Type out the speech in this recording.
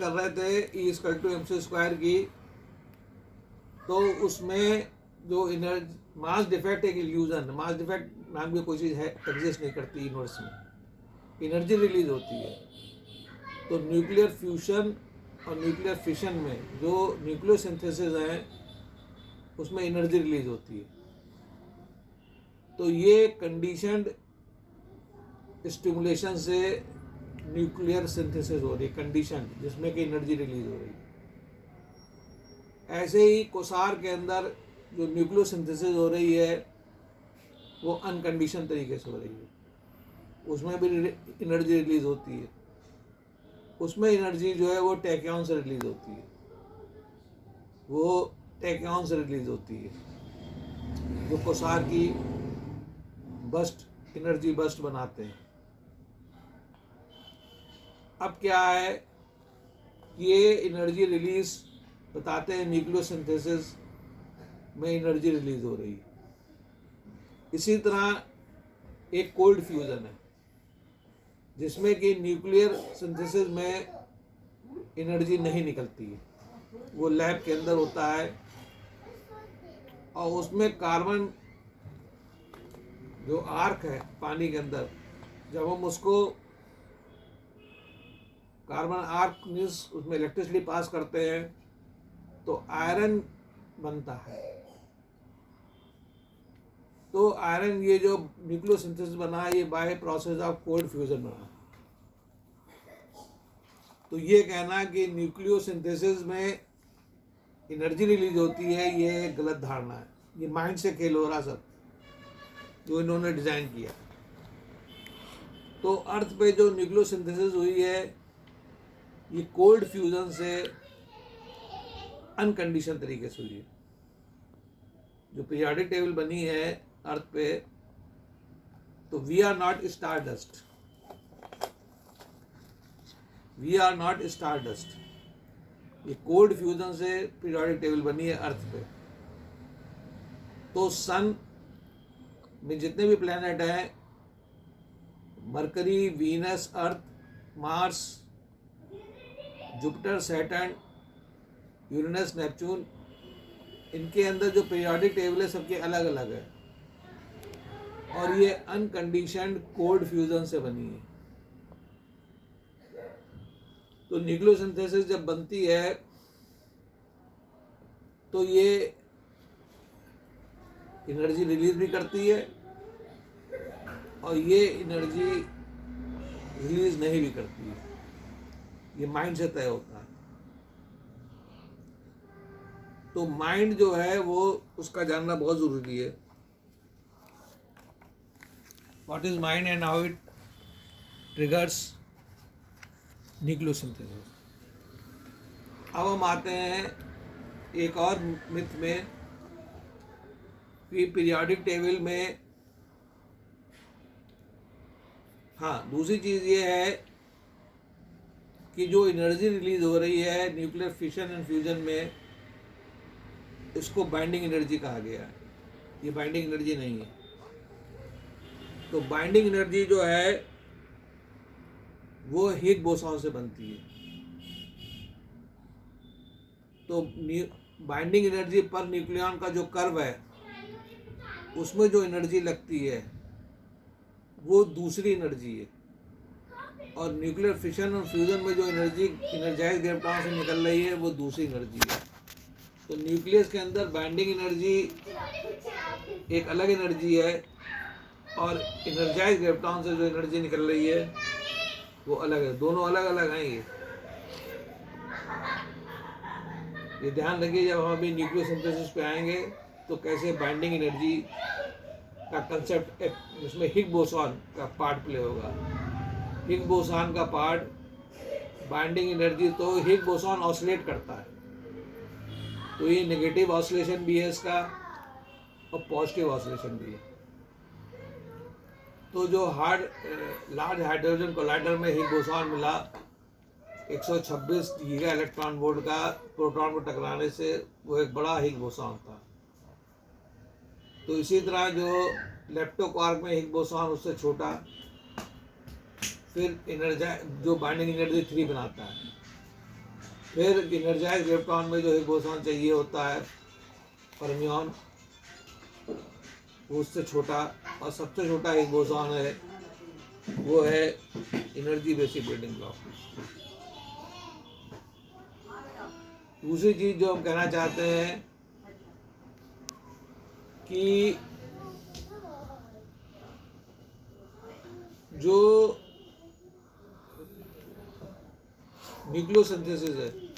कर रहे थे E=mc² की, तो उसमें जो मास डिफेक्ट एक इल्यूजन, मास डिफेक्ट नाम की कोई चीज़ है, एग्जिस्ट नहीं करती यूनिवर्स में, एनर्जी रिलीज होती है। तो न्यूक्लियर फ्यूशन और न्यूक्लियर फिशन में जो न्यूक्लियोसिंथेसिस है उसमें एनर्जी रिलीज होती है। तो ये कंडीशनड स्टिमुलेशन से न्यूक्लियर सिंथेसिस हो रही है, कंडीशन जिसमें कि एनर्जी रिलीज हो रही है। ऐसे ही कोसार के अंदर जो न्यूक्लियोसिंथेसिस हो रही है वो अनकंडीशन तरीके से हो रही है, उसमें भी एनर्जी रिलीज होती है। उसमें एनर्जी जो है वो टैक्यान से रिलीज होती है, वो टैक्यान से रिलीज होती है, जो कोसार की बस्ट, एनर्जी बस्ट बनाते हैं। अब क्या है, ये एनर्जी रिलीज बताते हैं न्यूक्लियोसिंथेसिस में एनर्जी रिलीज हो रही है। इसी तरह एक कोल्ड फ्यूजन है जिसमें कि न्यूक्लियर सिंथेसिस में एनर्जी नहीं निकलती है, वो लैब के अंदर होता है और उसमें कार्बन जो आर्क है पानी के अंदर, जब हम उसको कार्बन आर्क मीन्स उसमें इलेक्ट्रिसिटी पास करते हैं तो आयरन बनता है। तो आयरन, ये जो न्यूक्लियोसिंथेसिस बना है ये by process of cold fusion बना। तो ये कहना कि न्यूक्लियोसिंथेसिस में एनर्जी रिलीज होती है, ये गलत धारणा है। ये माइंड से खेल हो रहा सब जो इन्होंने डिजाइन किया। तो अर्थ पे जो न्यूक्लियोसिंथेसिस हुई है ये कोल्ड फ्यूजन से अनकंडीशन तरीके से हुई है। जो पीरियोडिक टेबल बनी है अर्थ पे, तो we are not star dust, we are not star dust, ये कोल्ड फ्यूजन से पीरियोडिक टेबल बनी है अर्थ पे। तो सन में जितने भी प्लैनेट हैं, Mercury, Venus, Earth, Mars, Jupiter, Saturn, Uranus, Neptune, इनके अंदर जो पीरियोडिक टेबल है सबके अलग अलग है और ये अनकंडीशनड कोल्ड फ्यूजन से बनी है। तो न्यूक्लियोसिंथेसिस जब बनती है तो ये एनर्जी रिलीज भी करती है और ये एनर्जी रिलीज नहीं भी करती है, ये माइंड से तय होता है। तो माइंड जो है वो उसका जानना बहुत जरूरी है। What is mind and how it triggers nucleosynthesis. अब हम आते हैं एक और मिथ में कि पीरियोडिक टेबल में, हाँ, दूसरी चीज़ ये है कि जो एनर्जी रिलीज हो रही है न्यूक्लियर फिशन एंड फ्यूजन में, इसको बाइंडिंग एनर्जी कहा गया है। ये बाइंडिंग एनर्जी नहीं है। तो बाइंडिंग एनर्जी जो है वो हिग बोसॉन से बनती है। तो बाइंडिंग एनर्जी पर न्यूक्लियॉन का जो कर्व है उसमें जो एनर्जी लगती है वो दूसरी एनर्जी है, और न्यूक्लियर फिशन और फ्यूजन में जो एनर्जी एनर्जाइज ग्रेविटॉन से निकल रही है वो दूसरी एनर्जी है। तो न्यूक्लियस के अंदर बाइंडिंग एनर्जी एक अलग एनर्जी है और एनर्जाइज ग्रेविटॉन से जो एनर्जी निकल रही है वो अलग है, दोनों अलग अलग हैं। ये ध्यान रखिए जब हम अभी न्यूक्लियोसिंथेसिस पे आएंगे तो कैसे बाइंडिंग एनर्जी का कंसेप्ट, इसमें हिग बोसॉन का पार्ट प्ले होगा। हिग बोसॉन का पार्ट बाइंडिंग एनर्जी, तो हिग बोसॉन ऑसिलेट करता है, तो ये नेगेटिव ऑसिलेशन भी है इसका और पॉजिटिव ऑसिलेशन भी है। तो जो लार्ज हाइड्रोजन कोलाइडर में हिग बोसॉन मिला 126 गीगा इलेक्ट्रॉन वोल्ट का प्रोटॉन को टकराने से, वो एक बड़ा हिग बोसॉन था। तो इसी तरह जो लेप्टोक्वार्क में हिग बोसॉन उससे छोटा, फिर जो बाइंडिंग एनर्जी 3 बनाता है। फिर इनर्जाइज इलेक्ट्रॉन में जो है बोसॉन चाहिए होता है फर्मियन, उससे छोटा, और सबसे छोटा एक बोसॉन है, वो है एनर्जी बेसिक बिल्डिंग ब्लॉक। दूसरी चीज जो हम कहना चाहते हैं कि जो न्यूक्लियोसिंथेसिस है